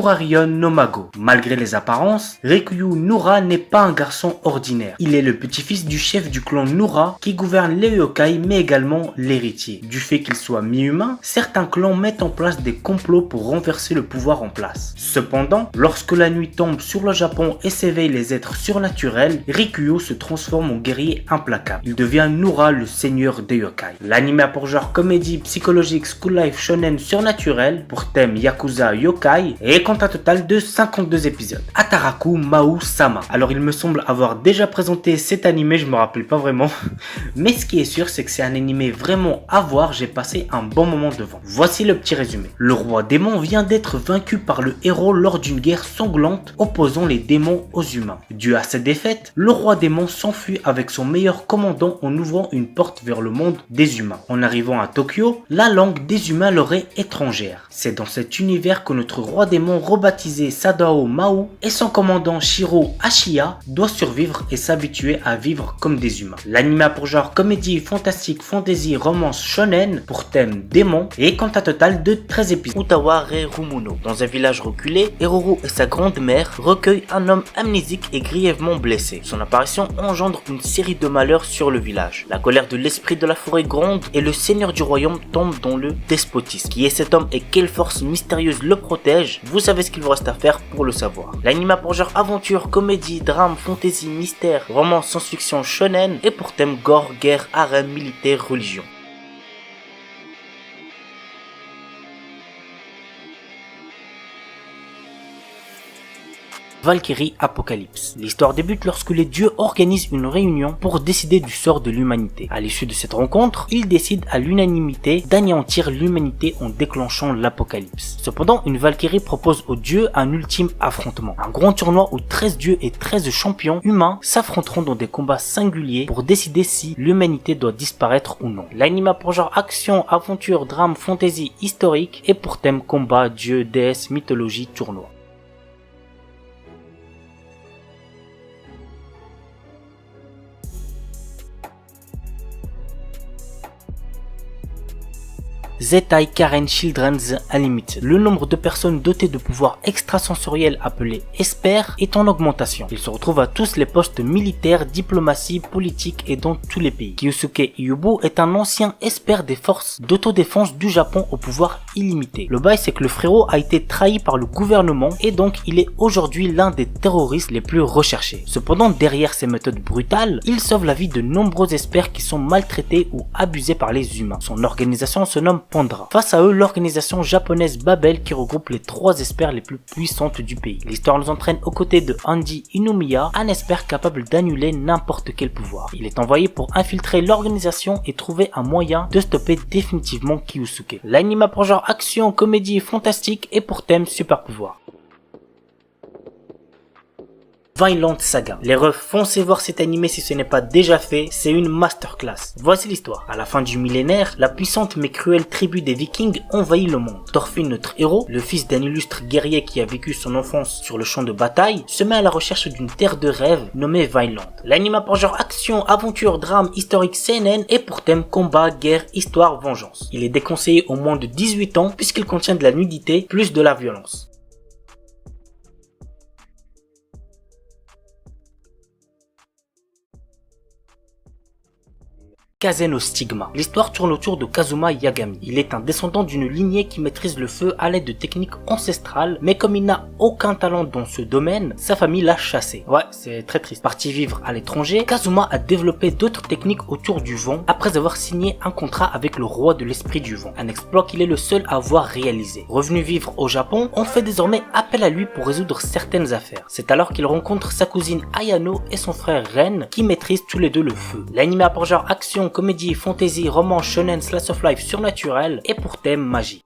Nurarion Nomago. Malgré les apparences, Rikuyu Nura n'est pas un garçon ordinaire. Il est le petit-fils du chef du clan Nura qui gouverne les yokai mais également l'héritier. Du fait qu'il soit mi-humain, certains clans mettent en place des complots pour renverser le pouvoir en place. Cependant, lorsque la nuit tombe sur le Japon et s'éveillent les êtres surnaturels, Rikuyu se transforme en guerrier implacable. Il devient Nura, le seigneur des yokai. L'anime a pour genre comédie psychologique school life shonen surnaturel pour thème Yakuza Yokai et compte un total de 52 épisodes. Ataraku Mau Sama. Alors il me semble avoir déjà présenté cet animé, je me rappelle pas vraiment, mais ce qui est sûr c'est que c'est un animé vraiment à voir, j'ai passé un bon moment devant. Voici le petit résumé. Le roi démon vient d'être vaincu par le héros lors d'une guerre sanglante opposant les démons aux humains. Dû à cette défaite, le roi démon s'enfuit avec son meilleur commandant en ouvrant une porte vers le monde des humains. En arrivant à Tokyo, la langue des humains leur est étrangère. C'est dans cet univers que notre roi démon rebaptisé Sadao Mau et son commandant Shiro Ashiya doivent survivre et s'habituer à vivre comme des humains. L'anime a pour genre comédie fantastique, fantasy, romance shonen pour thème démon et compte un total de 13 épisodes. Utawa Rumuno. Dans un village reculé, Hiroro et sa grande-mère recueillent un homme amnésique et grièvement blessé. Son apparition engendre une série de malheurs sur le village. La colère de l'esprit de la forêt gronde et le seigneur du royaume tombe dans le despotisme. Qui est cet homme et quelle force mystérieuse le protège? Vous savez ce qu'il vous reste à faire pour le savoir. L'anime a pour genre aventure, comédie, drame, fantasy, mystère, roman, science-fiction, shonen et pour thème gore, guerre, harem, militaire, religion. Valkyrie Apocalypse. L'histoire débute lorsque les dieux organisent une réunion pour décider du sort de l'humanité. À l'issue de cette rencontre, ils décident à l'unanimité d'anéantir l'humanité en déclenchant l'apocalypse. Cependant, une Valkyrie propose aux dieux un ultime affrontement. Un grand tournoi où 13 dieux et 13 champions humains s'affronteront dans des combats singuliers pour décider si l'humanité doit disparaître ou non. L'anime a pour genre action, aventure, drame, fantasy, historique et pour thème combat, dieux, déesses, mythologie, tournoi. Zettai Karen Children's Unlimited. Le nombre de personnes dotées de pouvoirs extrasensoriels appelés Esper est en augmentation. Ils se retrouvent à tous les postes militaires, diplomatie, politique et dans tous les pays. Kyosuke Yubu est un ancien Esper des forces d'autodéfense du Japon au pouvoir illimité. Le bail c'est que le frérot a été trahi par le gouvernement et donc il est aujourd'hui l'un des terroristes les plus recherchés. Cependant derrière ces méthodes brutales, il sauve la vie de nombreux Espers qui sont maltraités ou abusés par les humains. Son organisation se nomme Pandra. Face à eux, l'organisation japonaise Babel qui regroupe les 3 Espers les plus puissantes du pays. L'histoire nous entraîne aux côtés de Andy Inumiya, un Esper capable d'annuler n'importe quel pouvoir. Il est envoyé pour infiltrer l'organisation et trouver un moyen de stopper définitivement Kyosuke. L'anime a pour genre action, comédie, fantastique et pour thème super pouvoir. Vinland Saga. Les refs, foncez voir cet animé si ce n'est pas déjà fait, c'est une masterclass. Voici l'histoire. À la fin du millénaire, la puissante mais cruelle tribu des Vikings envahit le monde. Thorfinn, notre héros, le fils d'un illustre guerrier qui a vécu son enfance sur le champ de bataille, se met à la recherche d'une terre de rêve nommée Vinland. L'anime a pour genre action, aventure, drame, historique, seinen et pour thème combat, guerre, histoire, vengeance. Il est déconseillé aux moins de 18 ans puisqu'il contient de la nudité plus de la violence. Kaze no Stigma. L'histoire tourne autour de Kazuma Yagami. Il est un descendant d'une lignée qui maîtrise le feu à l'aide de techniques ancestrales, mais comme il n'a aucun talent dans ce domaine, sa famille l'a chassé. Ouais, c'est très triste. Parti vivre à l'étranger, Kazuma a développé d'autres techniques autour du vent après avoir signé un contrat avec le roi de l'esprit du vent. Un exploit qu'il est le seul à avoir réalisé. Revenu vivre au Japon, on fait désormais appel à lui pour résoudre certaines affaires. C'est alors qu'il rencontre sa cousine Ayano et son frère Ren qui maîtrisent tous les deux le feu. L'anime a pour genre action, comédie, fantasy, roman, shonen, slice of life surnaturel et pour thème magie.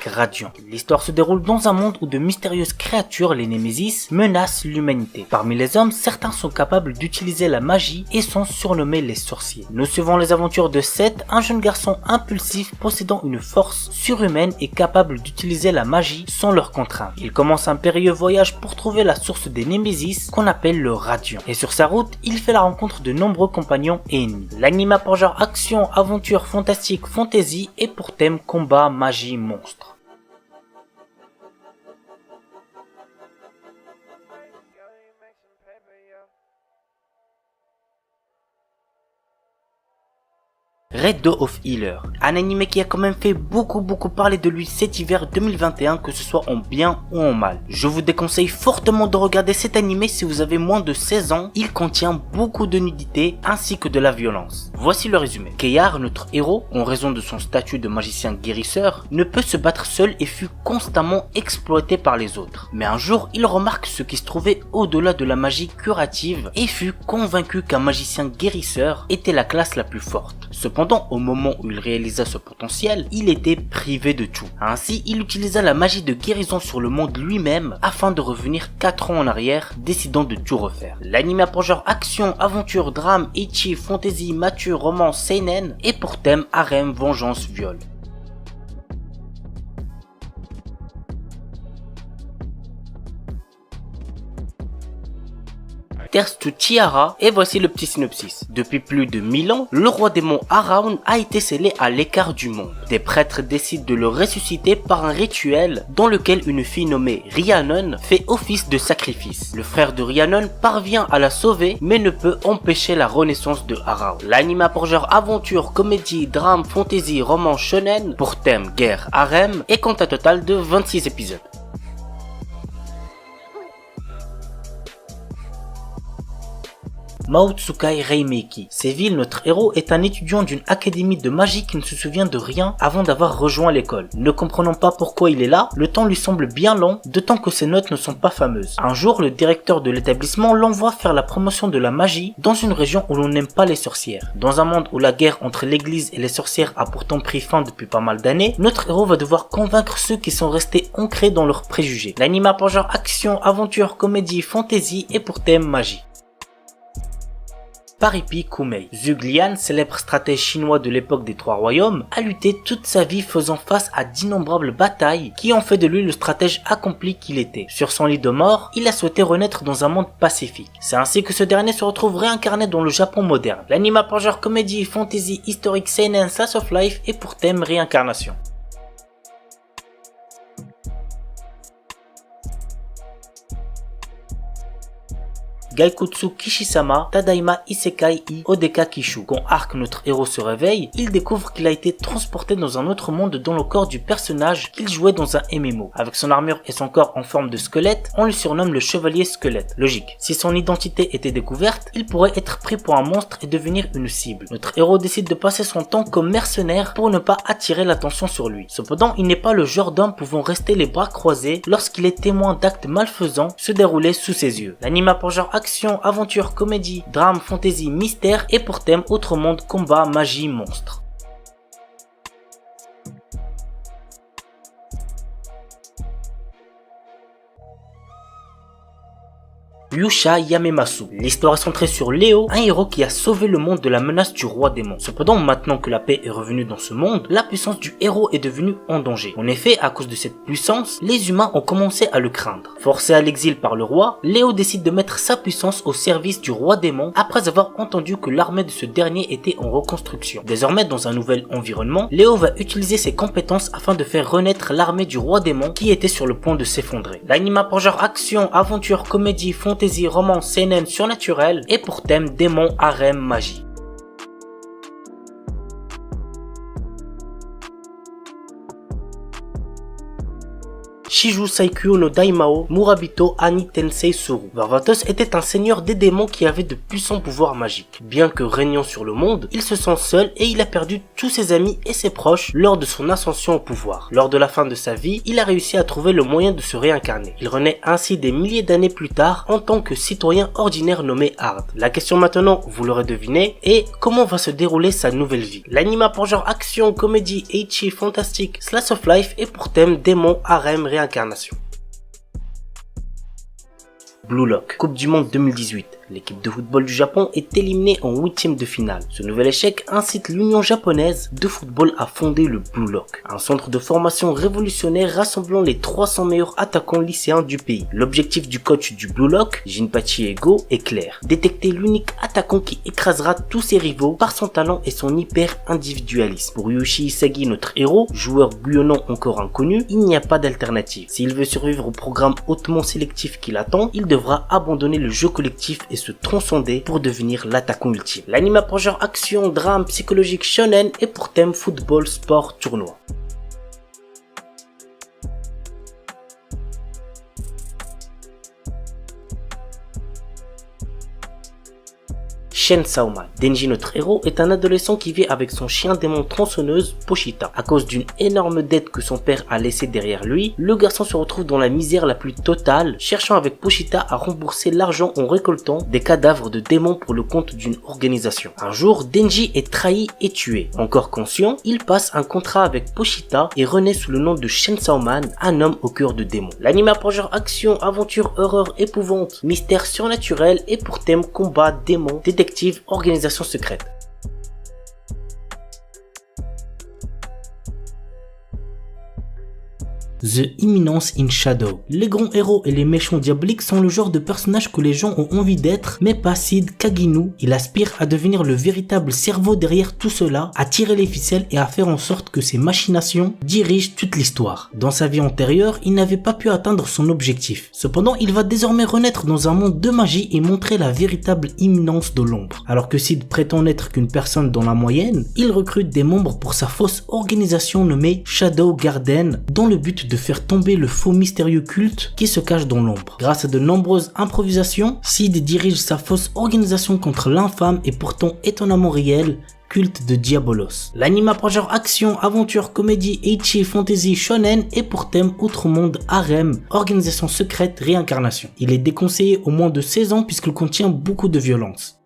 l'arc radiant. L'histoire se déroule dans un monde où de mystérieuses créatures, les Némésis, menacent l'humanité. Parmi les hommes, certains sont capables d'utiliser la magie et sont surnommés les sorciers. Nous suivons les aventures de Seth, un jeune garçon impulsif possédant une force surhumaine et capable d'utiliser la magie sans leur contrainte. Il commence un périlleux voyage pour trouver la source des Némésis qu'on appelle le Radiant. Et sur sa route, il fait la rencontre de nombreux compagnons et ennemis. L'anime a pour genre action, aventure, fantastique, fantasy et pour thème combat, magie, monstre. Red Dawn of Healer, un anime qui a quand même fait beaucoup parler de lui cet hiver 2021, que ce soit en bien ou en mal. Je vous déconseille fortement de regarder cet anime si vous avez moins de 16 ans, il contient beaucoup de nudité ainsi que de la violence. Voici le résumé. Keyar, notre héros, en raison de son statut de magicien guérisseur, ne peut se battre seul et fut constamment exploité par les autres. Mais un jour, il remarque ce qui se trouvait au-delà de la magie curative et fut convaincu qu'un magicien guérisseur était la classe la plus forte. Cependant, au moment où il réalisa ce potentiel, il était privé de tout. Ainsi, il utilisa la magie de guérison sur le monde lui-même afin de revenir 4 ans en arrière, décidant de tout refaire. L'anime a pour genre action, aventure, drame, ecchi, fantasy, mature, romance, seinen et pour thème harem, vengeance, viol. Terstu Tiara, et voici le petit synopsis. Depuis plus de 1000 ans, le roi démon Araun a été scellé à l'écart du monde. Des prêtres décident de le ressusciter par un rituel dans lequel une fille nommée Rhiannon fait office de sacrifice. Le frère de Rhiannon parvient à la sauver mais ne peut empêcher la renaissance de Araun. L'anime a pour genre aventure, comédie, drame, fantasy, roman, shonen, pour thème guerre, harem et compte un total de 26 épisodes. Maotsukai Reimeki. Séville, notre héros, est un étudiant d'une académie de magie qui ne se souvient de rien avant d'avoir rejoint l'école. Ne comprenant pas pourquoi il est là, le temps lui semble bien long, d'autant que ses notes ne sont pas fameuses. Un jour, le directeur de l'établissement l'envoie faire la promotion de la magie dans une région où l'on n'aime pas les sorcières. Dans un monde où la guerre entre l'église et les sorcières a pourtant pris fin depuis pas mal d'années, notre héros va devoir convaincre ceux qui sont restés ancrés dans leurs préjugés. L'anime a pour genre action, aventure, comédie, fantasy et pour thème magie. Paripi Kumei. Zhuge Liang, célèbre stratège chinois de l'époque des Trois Royaumes, a lutté toute sa vie faisant face à d'innombrables batailles qui ont fait de lui le stratège accompli qu'il était. Sur son lit de mort, il a souhaité renaître dans un monde pacifique. C'est ainsi que ce dernier se retrouve réincarné dans le Japon moderne. L'anime a pour genre comédie, fantasy, historique, seinen, slice of life et pour thème réincarnation. Gaikutsu Kishisama Tadaima Isekai I Odeka Kishu. Quand Arc, notre héros, se réveille, il découvre qu'il a été transporté dans un autre monde dans le corps du personnage qu'il jouait dans un MMO. Avec son armure et son corps en forme de squelette, on le surnomme le chevalier squelette. Logique. Si son identité était découverte, il pourrait être pris pour un monstre et devenir une cible. Notre héros décide de passer son temps comme mercenaire pour ne pas attirer l'attention sur lui. Cependant, il n'est pas le genre d'homme pouvant rester les bras croisés lorsqu'il est témoin d'actes malfaisants se dérouler sous ses yeux. L'anime a pour genre action, aventure, comédie, drame, fantasy, mystère et pour thème autre monde, combat, magie, monstre. Yusha Yamemasu. L'histoire est centrée sur Léo, un héros qui a sauvé le monde de la menace du roi démon. Cependant, maintenant que la paix est revenue dans ce monde, la puissance du héros est devenue en danger. En effet, à cause de cette puissance, les humains ont commencé à le craindre. Forcé à l'exil par le roi, Léo décide de mettre sa puissance au service du roi démon après avoir entendu que l'armée de ce dernier était en reconstruction. Désormais, dans un nouvel environnement, Léo va utiliser ses compétences afin de faire renaître l'armée du roi démon qui était sur le point de s'effondrer. L'anime a pour genre action, aventure, comédie, fantasy, roman, seinen, surnaturel et pour thème démon, harem, magie. Shiju Saikyo no Daimao Murabito Ani Tensei Suru. Varvatos était un seigneur des démons qui avait de puissants pouvoirs magiques. Bien que régnant sur le monde, il se sent seul et il a perdu tous ses amis et ses proches lors de son ascension au pouvoir. Lors de la fin de sa vie, il a réussi à trouver le moyen de se réincarner. Il renaît ainsi des milliers d'années plus tard en tant que citoyen ordinaire nommé Hard. La question maintenant, vous l'aurez deviné, est comment va se dérouler sa nouvelle vie. L'anime pour genre action, comédie, ecchi, fantastique, slice of life et pour thème démon, harem, réincarnation. Blue Lock, Coupe du Monde 2018. L'équipe de football du Japon est éliminée en 8e de finale. Ce nouvel échec incite l'Union japonaise de football à fonder le Blue Lock, un centre de formation révolutionnaire rassemblant les 300 meilleurs attaquants lycéens du pays. L'objectif du coach du Blue Lock, Jinpachi Ego, est clair. Détecter l'unique attaquant qui écrasera tous ses rivaux par son talent et son hyper individualisme. Pour Yoshi Isagi, notre héros, joueur bouillonnant encore inconnu, il n'y a pas d'alternative. S'il veut survivre au programme hautement sélectif qui l'attend, il devra abandonner le jeu collectif et se transcender pour devenir l'attaquant ultime. L'anime pour genre action, drame, psychologique, shonen et pour thème football, sport, tournoi. Chainsaw Man. Denji, notre héros, est un adolescent qui vit avec son chien démon tronçonneuse, Pochita. À cause d'une énorme dette que son père a laissée derrière lui, le garçon se retrouve dans la misère la plus totale, cherchant avec Pochita à rembourser l'argent en récoltant des cadavres de démons pour le compte d'une organisation. Un jour, Denji est trahi et tué. Encore conscient, il passe un contrat avec Pochita et renaît sous le nom de Chainsaw Man, un homme au cœur de démons. L'anime pour genre action, aventure, horreur, épouvante, mystère surnaturel et pour thème combat, démons, détective, organisation secrète. The Imminence in Shadow. Les grands héros et les méchants diaboliques sont le genre de personnages que les gens ont envie d'être, mais pas Sid Kaginu. Il aspire à devenir le véritable cerveau derrière tout cela, à tirer les ficelles et à faire en sorte que ses machinations dirigent toute l'histoire. Dans sa vie antérieure, il n'avait pas pu atteindre son objectif. Cependant, il va désormais renaître dans un monde de magie et montrer la véritable imminence de l'ombre. Alors que Sid prétend n'être qu'une personne dans la moyenne, il recrute des membres pour sa fausse organisation nommée Shadow Garden, dans le but de faire tomber le faux mystérieux culte qui se cache dans l'ombre. Grâce à de nombreuses improvisations, Sid dirige sa fausse organisation contre l'infâme et pourtant étonnamment réel culte de Diabolos. L'anime pour genre action, aventure, comédie, ecchi, fantasy, shonen et pour thème outre-monde, harem, organisation secrète, réincarnation. Il est déconseillé au moins de 16 ans puisqu'il contient beaucoup de violence.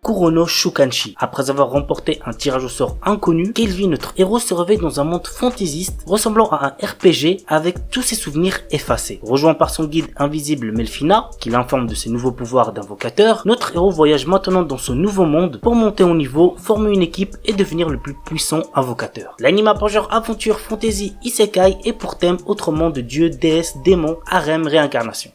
Kurono Shukanshi. Après avoir remporté un tirage au sort inconnu, Kelvin, notre héros, se réveille dans un monde fantaisiste ressemblant à un RPG avec tous ses souvenirs effacés. Rejoint par son guide invisible Melfina, qui l'informe de ses nouveaux pouvoirs d'invocateur, notre héros voyage maintenant dans ce nouveau monde pour monter au niveau, former une équipe et devenir le plus puissant invocateur. L'anime pour genre aventure, fantasy, isekai et pour thème autrement de dieu, déesse, démon, harem, réincarnation.